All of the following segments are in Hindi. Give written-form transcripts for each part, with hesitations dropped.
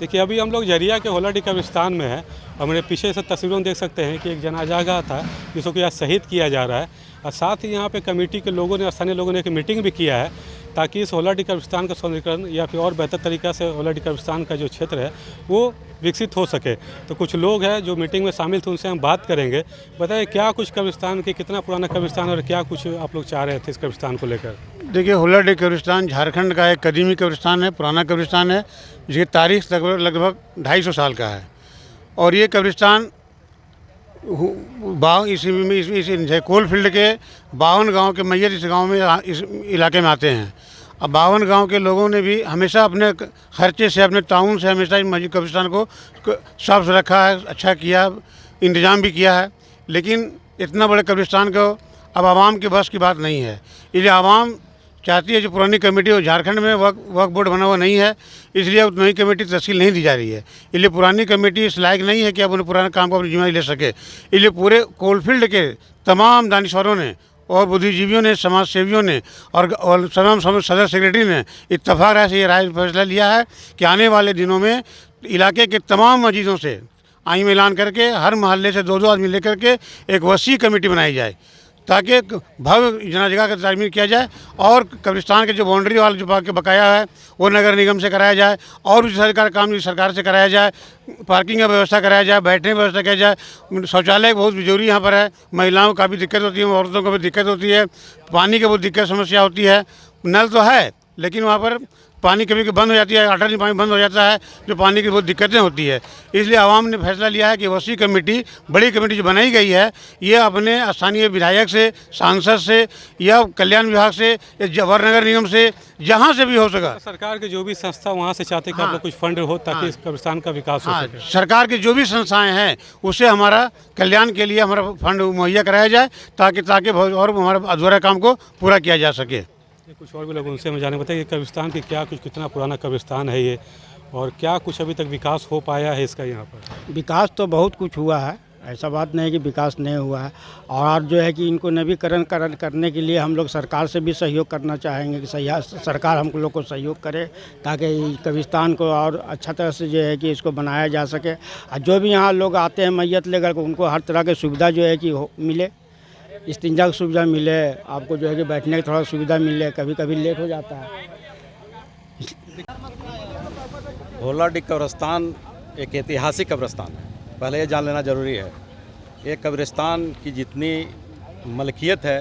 देखिए, अभी हम लोग झरिया के होलाडी कब्रिस्तान में हैं और मेरे पीछे से तस्वीरों में देख सकते हैं कि एक जनाजा था जिसको कि आज शहीद किया जा रहा है। और साथ ही यहाँ पे कमेटी के लोगों ने, स्थानीय लोगों ने एक मीटिंग भी किया है ताकि इस होलाडी कब्रिस्तान का सौंदर्यीकरण या फिर और बेहतर तरीक़ा से होलाडी कब्रिस्तान का जो क्षेत्र है वो विकसित हो सके। तो कुछ लोग हैं जो मीटिंग में शामिल थे, उनसे हम बात करेंगे। बताइए, क्या कुछ कब्रिस्तान के, कितना पुराना कब्रिस्तान और क्या कुछ आप लोग चाह रहे थे इस कब्रिस्तान को लेकर? देखिए, होलाडी कब्रिस्तान झारखंड का एक कदीमी कब्रिस्तान है, पुराना कब्रिस्तान है, जिसकी तारीख लगभग 250 साल का है। और ये कब्रिस्तान इस कोल फील्ड के 52 गांव के मैयत इस गांव में, इस इलाके में आते हैं। अब 52 गांव के लोगों ने भी हमेशा अपने खर्चे से, अपने ताउन से हमेशा इस मस्जिद कब्रिस्तान को साफ रखा है, अच्छा किया, इंतज़ाम भी किया है। लेकिन इतना बड़े कब्रिस्तान को अब आवाम के बस की बात नहीं है। इसलिए आवाम चाहती है जो पुरानी कमेटी हो, झारखंड में वक्फ बोर्ड बना हुआ नहीं है, इसलिए अब नई कमेटी तहसील नहीं दी जा रही है। इसलिए पुरानी कमेटी इस लायक नहीं है कि अब उन्हें पुराने काम को अपनी जिम्मेदारी ले सके। इसलिए पूरे कोलफील्ड के तमाम दानिश्वरों ने और बुद्धिजीवियों ने, समाज सेवियों ने और तमाम सदर सेक्रेटरी ने इत्तफाक राय से ये राय फैसला लिया है कि आने वाले दिनों में इलाके के तमाम मस्जिदों से आईन में ऐलान करके हर मोहल्ले से 2-2 आदमी लेकर के एक वसी कमेटी बनाई जाए ताकि भव्य जनाजगा का तामीर किया जाए और कब्रिस्तान के जो बाउंड्री वाला जो बाकी बकाया है वो नगर निगम से कराया जाए और भी सरकार काम सरकार से कराया जाए। पार्किंग का व्यवस्था कराया जाए, बैठने की व्यवस्था किया जाए। शौचालय बहुत जरूरी यहाँ पर है, महिलाओं को काफ़ी दिक्कत होती है, औरतों को भी दिक्कत होती है, पानी की बहुत दिक्कत समस्या होती है। नल तो है लेकिन वहाँ पर पानी कभी बंद हो जाती है, 8 दिन पानी बंद हो जाता है, जो पानी की बहुत दिक्कतें होती है। इसलिए आवाम ने फैसला लिया है कि वसी कमेटी, बड़ी कमेटी जो बनाई गई है, ये अपने स्थानीय विधायक से, सांसद से या कल्याण विभाग से या वर नगर निगम से, जहाँ से भी हो सका, सरकार के जो भी संस्था वहाँ से चाहते हैं कि आप लोग कुछ फंड हो ताकि इस कब्रिस्तान का विकास हो सके। सरकार की जो भी संस्थाएं हैं उससे हमारा कल्याण के लिए हमारा फंड मुहैया कराया जाए ताकि और हमारे अधूरा काम को पूरा किया जा सके। कुछ और भी लोग, उनसे हमें जाने बताइए कब्रिस्तान की क्या कुछ, कितना पुराना कब्रिस्तान है ये और क्या कुछ अभी तक विकास हो पाया है इसका यहाँ पर? विकास तो बहुत कुछ हुआ है, ऐसा बात नहीं कि विकास नहीं हुआ है। और जो है कि इनको नवीकरण करने के लिए हम लोग सरकार से भी सहयोग करना चाहेंगे कि सरकार हम लोग को सहयोग करे ताकि कब्रिस्तान को और अच्छा तरह से जो है कि इसको बनाया जा सके। और जो भी यहाँ लोग आते हैं मैयत लेकर, उनको हर तरह की सुविधा जो है कि मिले, इस्तिंजा की सुविधा मिले, आपको जो है कि बैठने की थोड़ा सुविधा मिले, कभी कभी लेट हो जाता है। होलाडी कब्रिस्तान एक ऐतिहासिक कब्रिस्तान है, पहले ये जान लेना ज़रूरी है। ये कब्रिस्तान की जितनी मलकियत है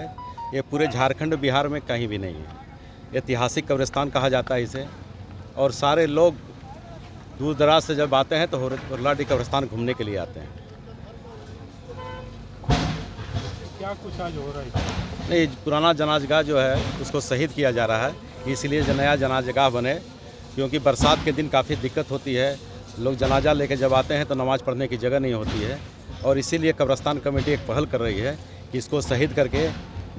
ये पूरे झारखंड बिहार में कहीं भी नहीं है। ऐतिहासिक कब्रिस्तान कहा जाता है इसे, और सारे लोग दूर दराज से जब आते हैं तो होलाडी कब्रिस्तान घूमने के लिए आते हैं। क्या कुछ आज हो रहा है? नहीं, पुराना जनाजगाह जो है उसको शहीद किया जा रहा है, इसलिए नया जनाजगाह बने, क्योंकि बरसात के दिन काफ़ी दिक्कत होती है। लोग जनाजा लेके जब आते हैं तो नमाज़ पढ़ने की जगह नहीं होती है, और इसीलिए कब्रिस्तान कमेटी एक पहल कर रही है कि इसको शहीद करके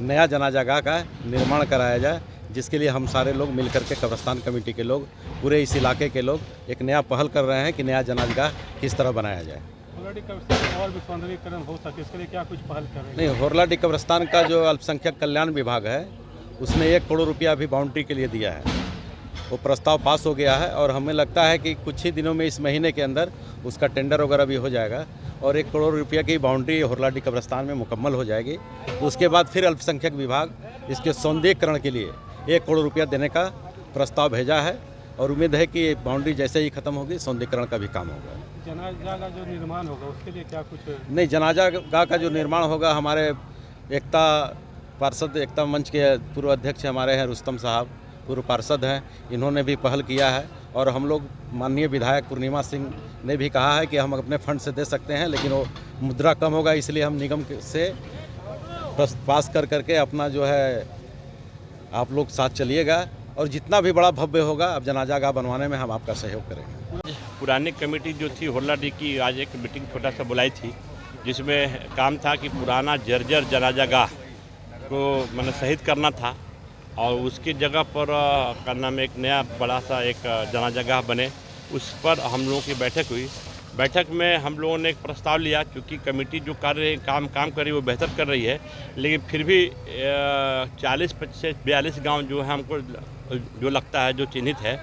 नया जनाजगाह का निर्माण कराया जाए, जिसके लिए हम सारे लोग मिल करके कब्रिस्तान कमेटी के लोग, पूरे इस इलाके के लोग एक नया पहल कर रहे हैं कि नया जनाजगाह किस तरह बनाया जाए। होलाडी कब्रिस्तान और भी सौंदर्यीकरण हो सके, इसके लिए क्या कुछ पहल कर रहे हैं? नहीं, होलाडी कब्रिस्तान का जो अल्पसंख्यक कल्याण विभाग है उसने 1 करोड़ रुपया अभी बाउंड्री के लिए दिया है। वो प्रस्ताव पास हो गया है और हमें लगता है कि कुछ ही दिनों में, इस महीने के अंदर उसका टेंडर वगैरह भी हो जाएगा और 1 करोड़ रुपया की बाउंड्री होलाडी कब्रिस्तान में मुकम्मल हो जाएगी। उसके बाद फिर अल्पसंख्यक विभाग इसके सौंदर्यीकरण के लिए 1 करोड़ रुपया देने का प्रस्ताव भेजा है, और उम्मीद है कि बाउंड्री जैसे ही ख़त्म होगी सौंदर्यीकरण का भी काम होगा। जनाजा का जो निर्माण होगा उसके लिए क्या कुछ? नहीं, जनाजा का जो निर्माण होगा, हमारे एकता मंच के पूर्व अध्यक्ष हमारे हैं रुस्तम साहब, पूर्व पार्षद हैं, इन्होंने भी पहल किया है। और हम लोग, माननीय विधायक पूर्णिमा सिंह ने भी कहा है कि हम अपने फंड से दे सकते हैं, लेकिन वो मुद्रा कम होगा, इसलिए हम निगम से पास करके अपना जो है आप लोग साथ चलिएगा, और जितना भी बड़ा भव्य होगा अब जनाजागाह बनवाने में हम आपका सहयोग करेंगे। पुरानी कमेटी जो थी होलाडी की, आज एक मीटिंग छोटा सा बुलाई थी, जिसमें काम था कि पुराना जर्जर जनाजागाह को मैंने शहीद करना था और उसकी जगह पर का नाम एक नया बड़ा सा एक जनाजागाह बने। उस पर हम लोगों की बैठक हुई। बैठक में हम लोगों ने एक प्रस्ताव लिया, क्योंकि कमेटी जो काम कर रही है वो बेहतर कर रही है, लेकिन फिर भी 40 से 42 गांव जो है हमको जो लगता है, जो चिन्हित है,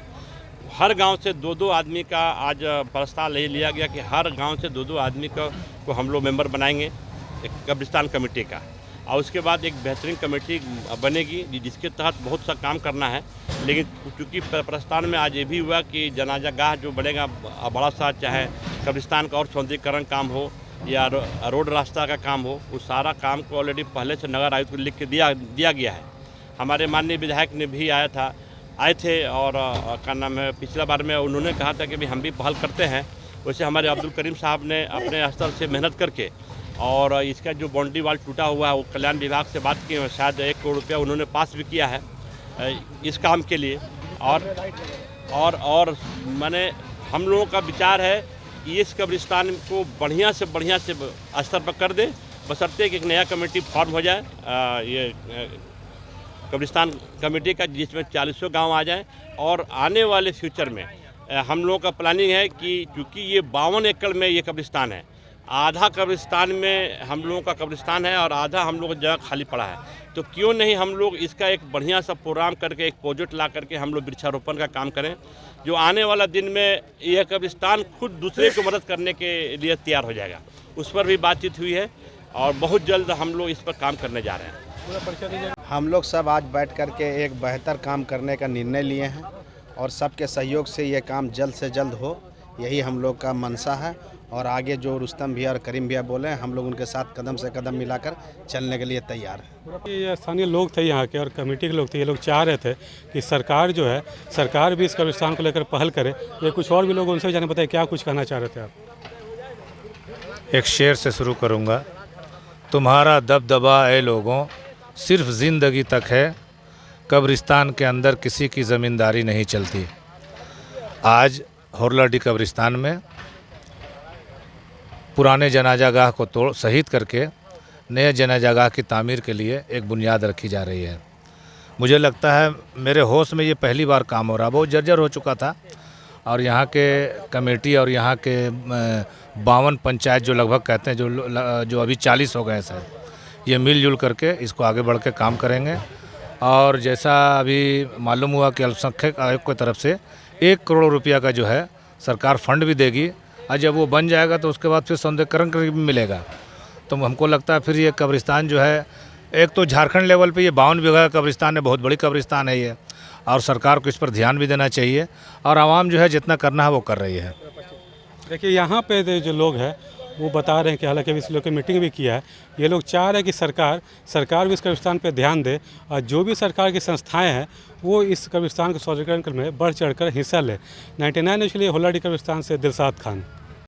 हर गांव से 2-2 आदमी का आज प्रस्ताव लिया गया कि हर गांव से 2-2 आदमी को हम लोग मेंबर बनाएंगे एक कब्रिस्तान कमेटी का, और उसके बाद एक बेहतरीन कमेटी बनेगी जिसके तहत बहुत सा काम करना है। लेकिन चूँकि प्रस्ताव में आज ये भी हुआ कि जनाजा गाह जो बनेगा बड़ा सा, चाहे कब्रिस्तान का और सौंदर्यीकरण काम हो या रोड रास्ता का काम हो, उस सारा काम को ऑलरेडी पहले से नगर आयुक्त को लिख के दिया गया है। हमारे माननीय विधायक ने भी आए थे और क्या नाम है, पिछला बार में उन्होंने कहा था कि भी हम भी पहल करते हैं। वैसे हमारे अब्दुल करीम साहब ने अपने स्तर से मेहनत करके और इसका जो बाउंड्री वाल टूटा हुआ है वो कल्याण विभाग से बात की, शायद 1 करोड़ रुपया उन्होंने पास भी किया है इस काम के लिए। और माने हम लोगों का विचार है कि इस कब्रिस्तान को बढ़िया से स्तर पर कर दे, बशर्ते कि एक नया कमेटी फॉर्म हो जाए ये कब्रिस्तान कमेटी का, जिसमें 40 गांव आ जाएं। और आने वाले फ्यूचर में हम लोगों का प्लानिंग है कि चूँकि ये 52 एकड़ में ये कब्रिस्तान है, आधा कब्रिस्तान में हम लोगों का कब्रिस्तान है और आधा हम लोगों को जगह खाली पड़ा है, तो क्यों नहीं हम लोग इसका एक बढ़िया सा प्रोग्राम करके एक प्रोजेक्ट ला करके हम लोग वृक्षारोपण का काम करें, जो आने वाला दिन में यह कब्रिस्तान खुद दूसरे को मदद करने के लिए तैयार हो जाएगा। उस पर भी बातचीत हुई है और बहुत जल्द हम लोग इस पर काम करने जा रहे हैं। हम लोग सब आज बैठ कर के एक बेहतर काम करने का निर्णय लिए हैं और सबके सहयोग से ये काम जल्द से जल्द हो, यही हम लोग का मनसा है। और आगे जो रुस्तम भैया और करीम भैया बोले हैं, हम लोग उनके साथ कदम से कदम मिलाकर चलने के लिए तैयार हैं। ये स्थानीय लोग थे यहाँ के और कमेटी के लोग थे, ये लोग चाह रहे थे कि सरकार जो है, सरकार भी इस कब्रिस्तान को लेकर पहल करे। ये कुछ और भी लोग उनसे जाने बताए, क्या कुछ कहना चाह रहे थे आप? एक शेर से शुरू करूँगा। तुम्हारा दबदबा ए लोगों सिर्फ ज़िंदगी तक है, कब्रिस्तान के अंदर किसी की ज़मींदारी नहीं चलती। आज होरलाडी कब्रिस्तान में पुराने जनाजागाह को शहीद करके नए जनाजागाह की तामीर के लिए एक बुनियाद रखी जा रही है। मुझे लगता है मेरे होश में ये पहली बार काम हो रहा, बहुत जर्जर हो चुका था। और यहाँ के कमेटी और यहाँ के 52 पंचायत जो लगभग कहते हैं जो अभी 40 हो गए शायद, ये मिलजुल करके इसको आगे बढ़ के काम करेंगे। और जैसा अभी मालूम हुआ कि अल्पसंख्यक आयोग की तरफ से 1 करोड़ रुपया का जो है सरकार फंड भी देगी, और जब वो बन जाएगा तो उसके बाद फिर सौंदर्यीकरण भी मिलेगा। तो हमको लगता है फिर ये कब्रिस्तान जो है, एक तो झारखंड लेवल पे ये 52 बीघा का कब्रिस्तान है, बहुत बड़ी कब्रिस्तान है ये, और सरकार को इस पर ध्यान भी देना चाहिए। और आवाम जो है जितना करना है वो कर रही है। देखिए यहाँ पे जो लोग हैं वो बता रहे हैं कि हालांकि इस लोग की मीटिंग भी किया है, ये लोग चाह रहे हैं कि सरकार भी इस कब्रिस्तान पे ध्यान दे और जो भी सरकार की संस्थाएं हैं वो इस कब्रिस्तान के सौंदर्यीकरण में बढ़ चढ़कर हिस्सा ले। 99 न्यूज़ के लिए होलाडी कब्रिस्तान से दिलशाद खान।